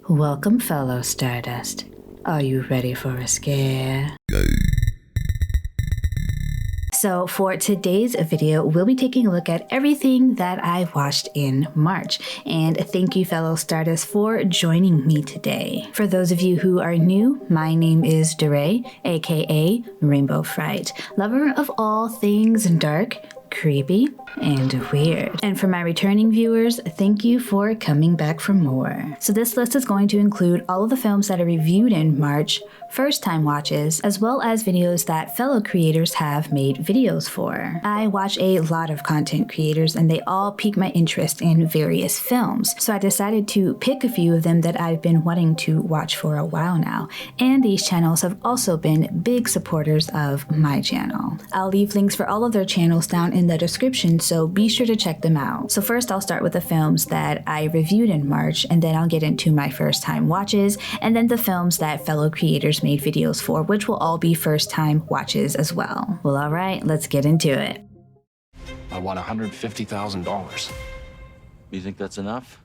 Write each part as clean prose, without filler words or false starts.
Welcome, fellow Stardust. Are you ready for a scare? So for today's video, we'll be taking a look at everything that I watched in March. And thank you, fellow Stardust, for joining me today. For those of you who are new, my name is DeRay, aka Rainbow Fright, lover of all things dark, creepy, and weird. And for my returning viewers, thank you for coming back for more. So this list is going to include all of the films that I reviewed in March, first time watches, as well as videos that fellow creators have made videos for. I watch a lot of content creators and they all pique my interest in various films. So I decided to pick a few of them that I've been wanting to watch for a while now. And these channels have also been big supporters of my channel. I'll leave links for all of their channels down in the description, so be sure to check them out. So first I'll start with the films that I reviewed in March, and then I'll get into my first time watches, and then the films that fellow creators made videos for, which will all be first time watches as well. Well, all right, let's get into it. I want $150,000. You think that's enough?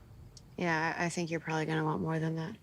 Yeah, I think you're probably gonna want more than that.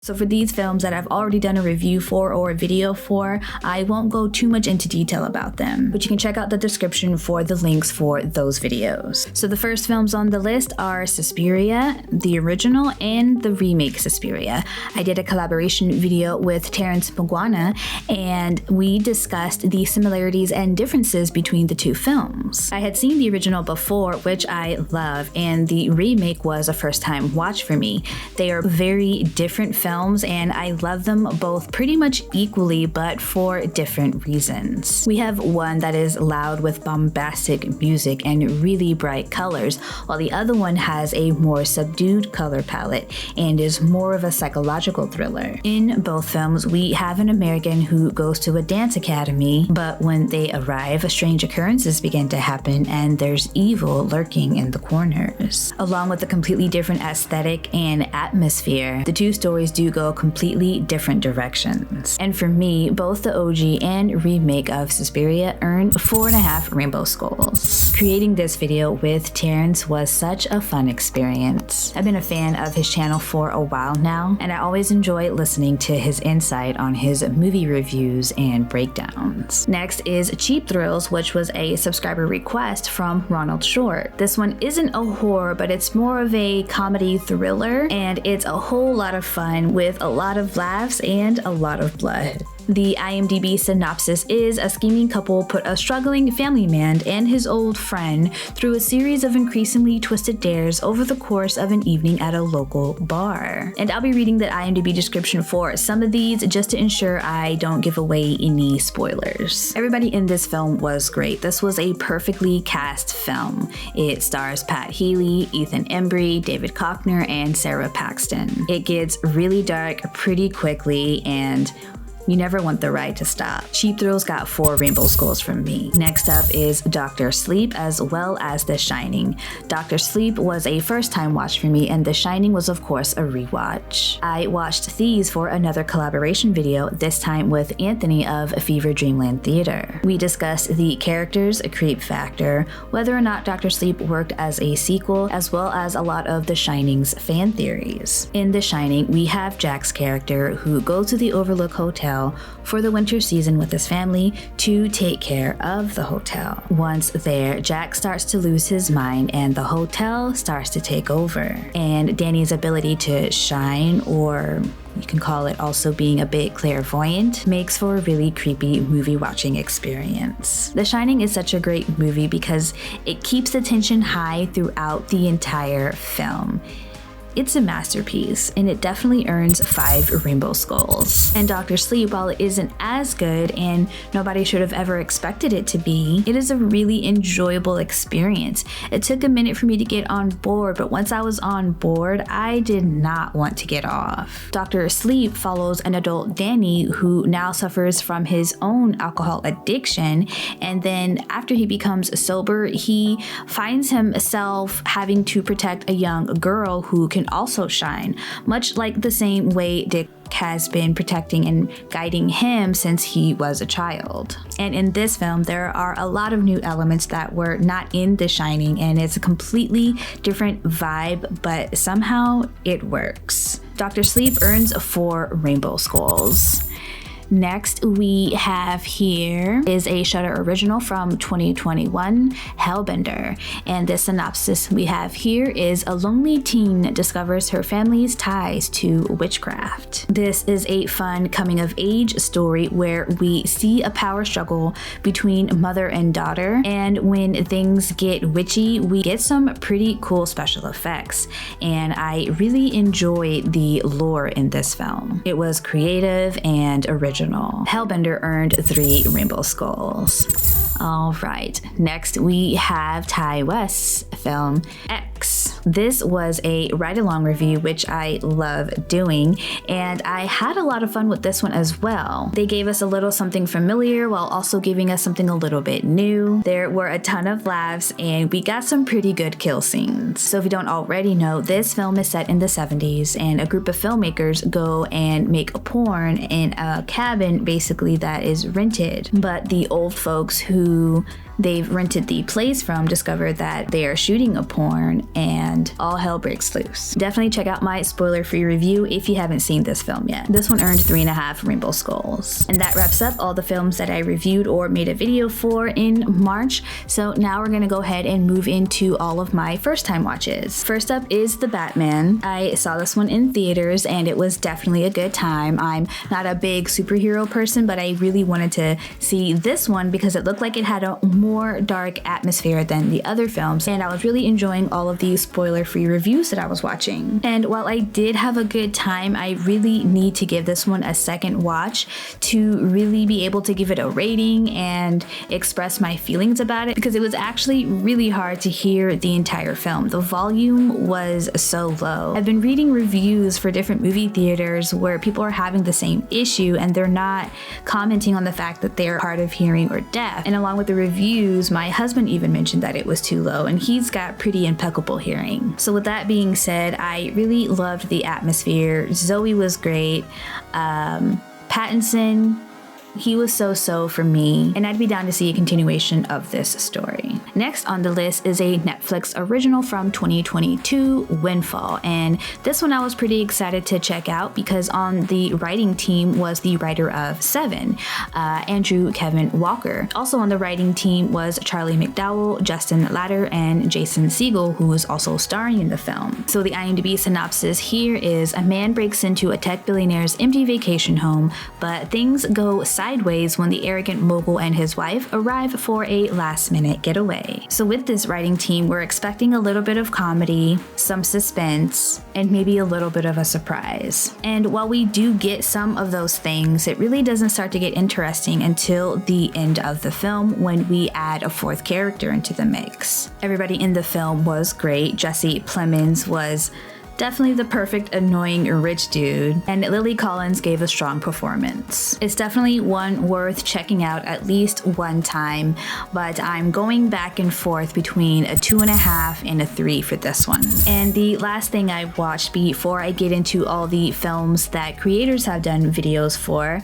So for these films that I've already done a review for or a video for, I won't go too much into detail about them, but you can check out the description for the links for those videos. So the first films on the list are Suspiria, the original, and the remake Suspiria. I did a collaboration video with Terence Miguana, and we discussed the similarities and differences between the two films. I had seen the original before, which I love, and the remake was a first time watch for me. They are very different films, and I love them both pretty much equally, but for different reasons. We have one that is loud with bombastic music and really bright colors, while the other one has a more subdued color palette and is more of a psychological thriller. In both films, we have an American who goes to a dance academy, but when they arrive, strange occurrences begin to happen and there's evil lurking in the corners. Along with a completely different aesthetic and atmosphere, the two stories do go completely different directions. And for me, both the OG and remake of Suspiria earned 4.5 rainbow skulls. Creating this video with Terence was such a fun experience. I've been a fan of his channel for a while now, and I always enjoy listening to his insight on his movie reviews and breakdowns. Next is Cheap Thrills, which was a subscriber request from Ronald Short. This one isn't a horror, but it's more of a comedy thriller, and it's a whole lot of fun with a lot of laughs and a lot of blood. The IMDb synopsis is a scheming couple put a struggling family man and his old friend through a series of increasingly twisted dares over the course of an evening at a local bar. And I'll be reading the IMDb description for some of these just to ensure I don't give away any spoilers. Everybody in this film was great. This was a perfectly cast film. It stars Pat Healy, Ethan Embry, David Koechner, and Sarah Paxton. It gets really dark pretty quickly, and you never want the ride to stop. Cheap Thrills got 4 rainbow skulls from me. Next up is Dr. Sleep, as well as The Shining. Dr. Sleep was a first time watch for me, and The Shining was of course a rewatch. I watched these for another collaboration video, this time with Anthony of Fever Dreamland Theater. We discussed the characters, creep factor, whether or not Dr. Sleep worked as a sequel, as well as a lot of The Shining's fan theories. In The Shining, we have Jack's character who goes to the Overlook Hotel for the winter season with his family to take care of the hotel. Once there, Jack starts to lose his mind and the hotel starts to take over. And Danny's ability to shine, or you can call it also being a bit clairvoyant, makes for a really creepy movie watching experience. The Shining is such a great movie because it keeps the tension high throughout the entire film. It's a masterpiece, and it definitely earns 5 rainbow skulls. And Dr. Sleep, while it isn't as good and nobody should have ever expected it to be, it is a really enjoyable experience. It took a minute for me to get on board, but once I was on board, I did not want to get off. Dr. Sleep follows an adult Danny who now suffers from his own alcohol addiction, and then after he becomes sober, he finds himself having to protect a young girl who can also shine, much like the same way Dick has been protecting and guiding him since he was a child. And in this film, there are a lot of new elements that were not in The Shining, and it's a completely different vibe, but somehow it works. Dr. Sleep earns 4 rainbow skulls. Next we have here is a Shudder original from 2021, Hellbender. And the synopsis we have here is a lonely teen discovers her family's ties to witchcraft. This is a fun coming of age story where we see a power struggle between mother and daughter. And when things get witchy, we get some pretty cool special effects. And I really enjoyed the lore in this film. It was creative and original. Hellbender earned 3 rainbow skulls. All right, next we have Ty West's film X. This was a ride-along review, which I love doing, and I had a lot of fun with this one as well. They gave us a little something familiar while also giving us something a little bit new. There were a ton of laughs, and we got some pretty good kill scenes. So if you don't already know, this film is set in the 70s, and a group of filmmakers go and make a porn in a cabin basically that is rented. But the old folks who they've rented the place from discover that they are shooting a porn, and all hell breaks loose. Definitely check out my spoiler-free review if you haven't seen this film yet. This one earned 3.5 rainbow skulls. And that wraps up all the films that I reviewed or made a video for in March. So now we're gonna go ahead and move into all of my first-time watches. First up is The Batman. I saw this one in theaters and it was definitely a good time. I'm not a big superhero person, but I really wanted to see this one because it looked like it had a more dark atmosphere than the other films, and I was really enjoying all of the spoiler-free reviews that I was watching. And while I did have a good time, I really need to give this one a second watch to really be able to give it a rating and express my feelings about it, because it was actually really hard to hear the entire film. The volume was so low. I've been reading reviews for different movie theaters where people are having the same issue and they're not commenting on the fact that they're hard of hearing or deaf. And along with the reviews, my husband even mentioned that it was too low, and he's got pretty impeccable hearing. So with that being said, I really loved the atmosphere. Zoe was great. Pattinson, he was so for me, and I'd be down to see a continuation of this story. Next on the list is a Netflix original from 2022, Windfall, and this one I was pretty excited to check out because on the writing team was the writer of Seven, Andrew Kevin Walker. Also on the writing team was Charlie McDowell, Justin Latter, and Jason Segel, who was also starring in the film. So the IMDb synopsis here is: a man breaks into a tech billionaire's empty vacation home, but things go sideways when the arrogant mogul and his wife arrive for a last-minute getaway. So with this writing team, we're expecting a little bit of comedy, some suspense, and maybe a little bit of a surprise. And while we do get some of those things, it really doesn't start to get interesting until the end of the film when we add a 4th character into the mix. Everybody in the film was great. Jesse Plemons was definitely the perfect annoying rich dude, and Lily Collins gave a strong performance. It's definitely one worth checking out at least one time, but I'm going back and forth between a 2.5 and a 3 for this one. And the last thing I watched before I get into all the films that creators have done videos for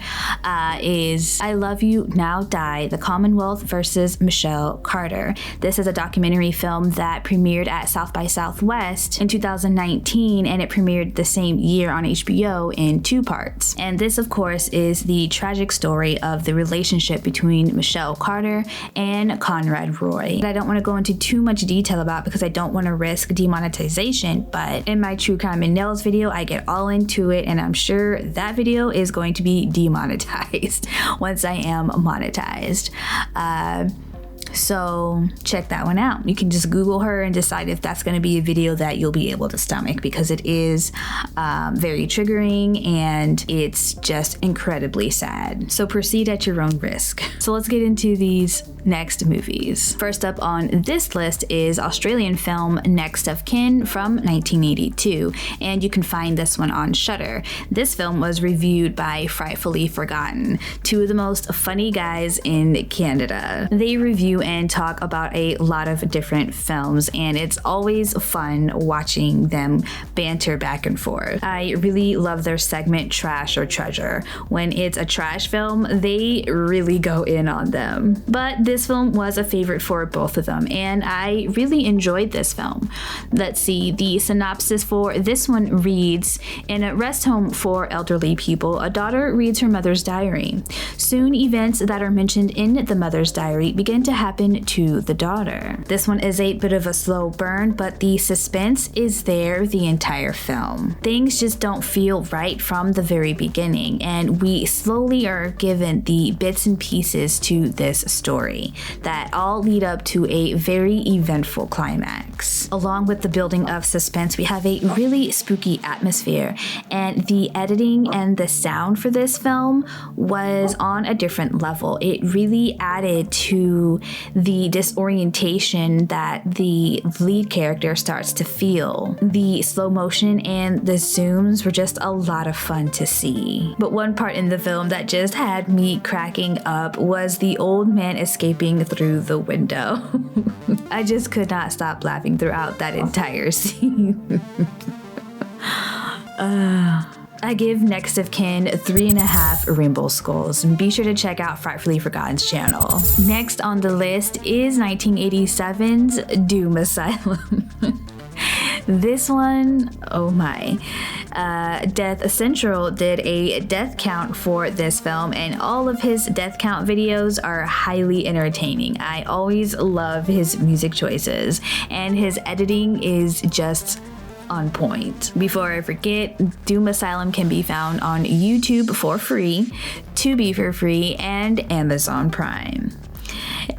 is I Love You, Now Die, The Commonwealth versus Michelle Carter. This is a documentary film that premiered at South by Southwest in 2019, and it premiered the same year on HBO in 2 parts. And this, of course, is the tragic story of the relationship between Michelle Carter and Conrad Roy. I don't want to go into too much detail about because I don't want to risk demonetization, but in my True Crime and Nails video, I get all into it, and I'm sure that video is going to be demonetized once I am monetized. So check that one out. You can just Google her and decide if that's going to be a video that you'll be able to stomach, because it is very triggering and it's just incredibly sad. So proceed at your own risk. So let's get into these next movies. First up on this list is Australian film Next of Kin from 1982, and you can find this one on Shudder. This film was reviewed by Frightfully Forgotten, 2 of the most funny guys in Canada. They review review and talk about a lot of different films, and it's always fun watching them banter back and forth. I really love their segment Trash or Treasure. When it's a trash film, they really go in on them. But this film was a favorite for both of them, and I really enjoyed this film. Let's see, the synopsis for this one reads, in a rest home for elderly people, a daughter reads her mother's diary. Soon, events that are mentioned in the mother's diary begin to happen to the daughter. This one is a bit of a slow burn, but the suspense is there the entire film. Things just don't feel right from the very beginning, and we slowly are given the bits and pieces to this story that all lead up to a very eventful climax. Along with the building of suspense, we have a really spooky atmosphere, and the editing and the sound for this film was on a different level. It really added to the disorientation that the lead character starts to feel. The slow motion and the zooms were just a lot of fun to see. But one part in the film that just had me cracking up was the old man escaping through the window. I just could not stop laughing throughout that entire scene. I give Next of Kin 3.5 rainbow skulls. Be sure to check out Frightfully Forgotten's channel. Next on the list is 1987's Doom Asylum. This one, oh my. Death Central did a death count for this film, and all of his death count videos are highly entertaining. I always love his music choices, and his editing is just on point. Before I forget, Doom Asylum can be found on YouTube for free, Tubi for free, and Amazon Prime.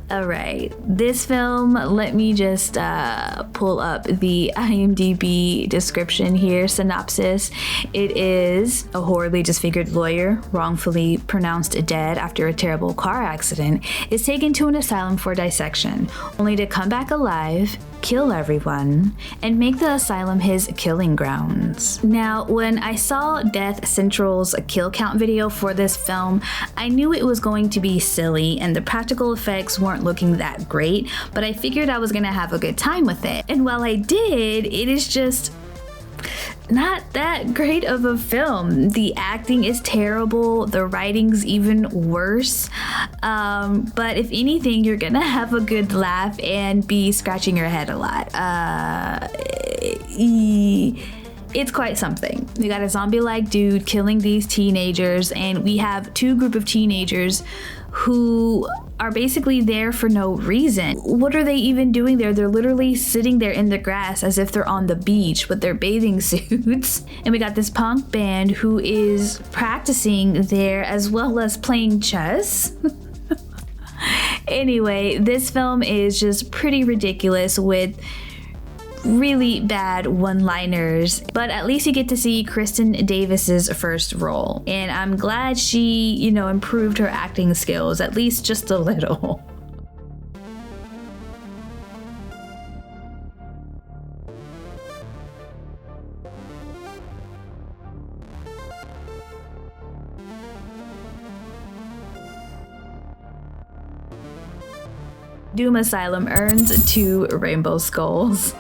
Alright, this film, let me just pull up the IMDb description here, synopsis. It is a horribly disfigured lawyer, wrongfully pronounced dead after a terrible car accident, is taken to an asylum for dissection, only to come back alive, kill everyone, and make the asylum his killing grounds. Now, when I saw Death Central's kill count video for this film, I knew it was going to be silly and the practical effects weren't looking that great, but I figured I was gonna have a good time with it. And while I did, it is just not that great of a film. The acting is terrible, the writing's even worse, but if anything, you're gonna have a good laugh and be scratching your head a lot. It's quite something. We got a zombie-like dude killing these teenagers, and we have two group of teenagers who are basically there for no reason. What are they even doing there? They're literally sitting there in the grass as if they're on the beach with their bathing suits. And we got this punk band who is practicing there as well as playing chess. Anyway, this film is just pretty ridiculous with really bad one-liners, but at least you get to see Kristen Davis's first role, and I'm glad she, improved her acting skills at least just a little. Doom Asylum earns 2 rainbow skulls.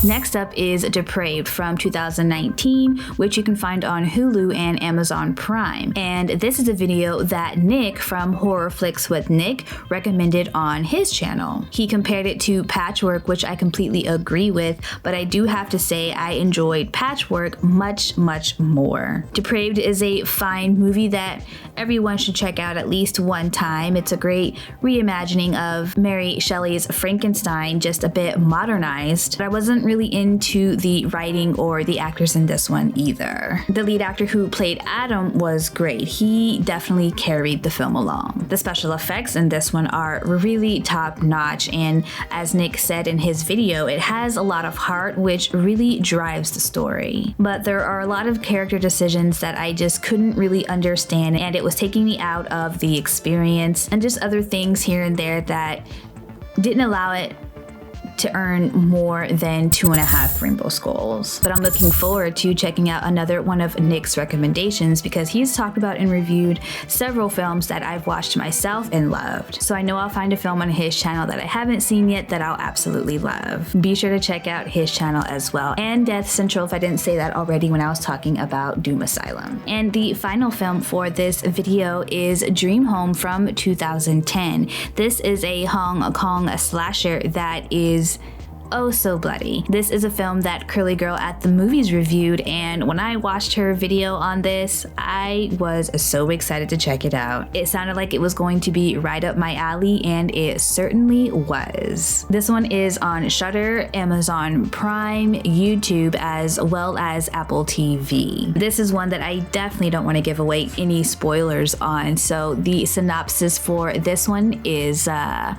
Next up is Depraved from 2019, which you can find on Hulu and Amazon Prime. And this is a video that Nick from Horror Flicks with Nick recommended on his channel. He compared it to Patchwork, which I completely agree with, but I do have to say I enjoyed Patchwork much, much more. Depraved is a fine movie that everyone should check out at least one time. It's a great reimagining of Mary Shelley's Frankenstein, just a bit modernized. But I wasn't really into the writing or the actors in this one either. The lead actor who played Adam was great. He definitely carried the film along. The special effects in this one are really top notch, and as Nick said in his video, it has a lot of heart, which really drives the story. But there are a lot of character decisions that I just couldn't really understand, and it was taking me out of the experience, and just other things here and there that didn't allow it to earn more than 2.5 Rainbow Skulls. But I'm looking forward to checking out another one of Nick's recommendations because he's talked about and reviewed several films that I've watched myself and loved. So I know I'll find a film on his channel that I haven't seen yet that I'll absolutely love. Be sure to check out his channel as well, and Death Central if I didn't say that already when I was talking about Doom Asylum. And the final film for this video is Dream Home from 2010. This is a Hong Kong slasher that is oh so bloody. This is a film that Curly Girl at the Movies reviewed, and when I watched her video on this, I was so excited to check it out. It sounded like it was going to be right up my alley, and it certainly was. This one is on Shudder, Amazon Prime, YouTube, as well as Apple TV. This is one that I definitely don't want to give away any spoilers on, so the synopsis for this one is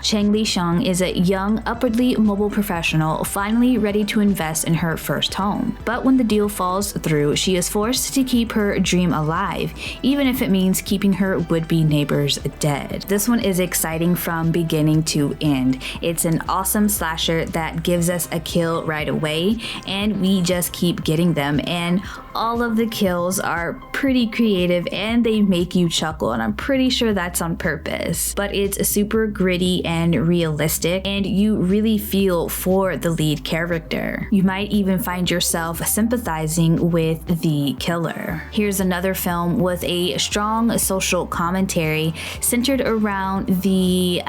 Cheng Li Sheng is a young, upwardly mobile professional finally ready to invest in her first home. But when the deal falls through, she is forced to keep her dream alive, even if it means keeping her would-be neighbors dead. This one is exciting from beginning to end. It's an awesome slasher that gives us a kill right away, and we just keep getting them, and all of the kills are pretty creative and they make you chuckle, and I'm pretty sure that's on purpose. But it's super gritty and realistic, and you really feel for the lead character. You might even find yourself sympathizing with the killer. Here's another film with a strong social commentary centered around the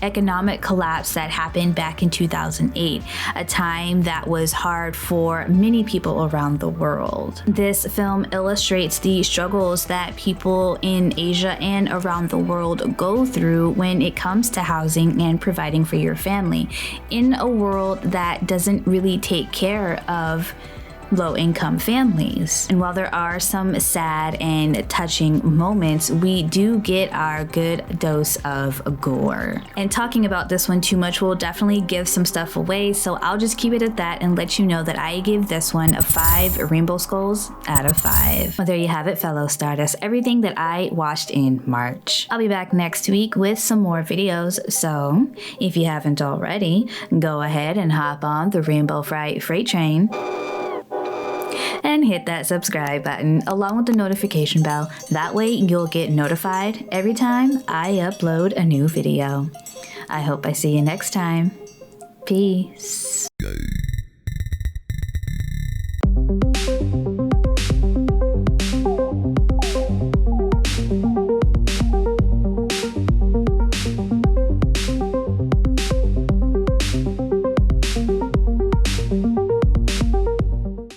economic collapse that happened back in 2008, a time that was hard for many people around the world. This film illustrates the struggles that people in Asia and around the world go through when it comes to housing and providing for your family in a world that doesn't really take care of low-income families. And while there are some sad and touching moments, we do get our good dose of gore. And talking about this one too much will definitely give some stuff away, so I'll just keep it at that and let you know that I give this one 5 Rainbow Skulls out of 5. Well, there you have it, fellow Stardust, everything that I watched in March. I'll be back next week with some more videos, so if you haven't already, go ahead and hop on the Rainbow Fright Freight Train and hit that subscribe button along with the notification bell. That way you'll get notified every time I upload a new video. I hope I see you next time. Peace.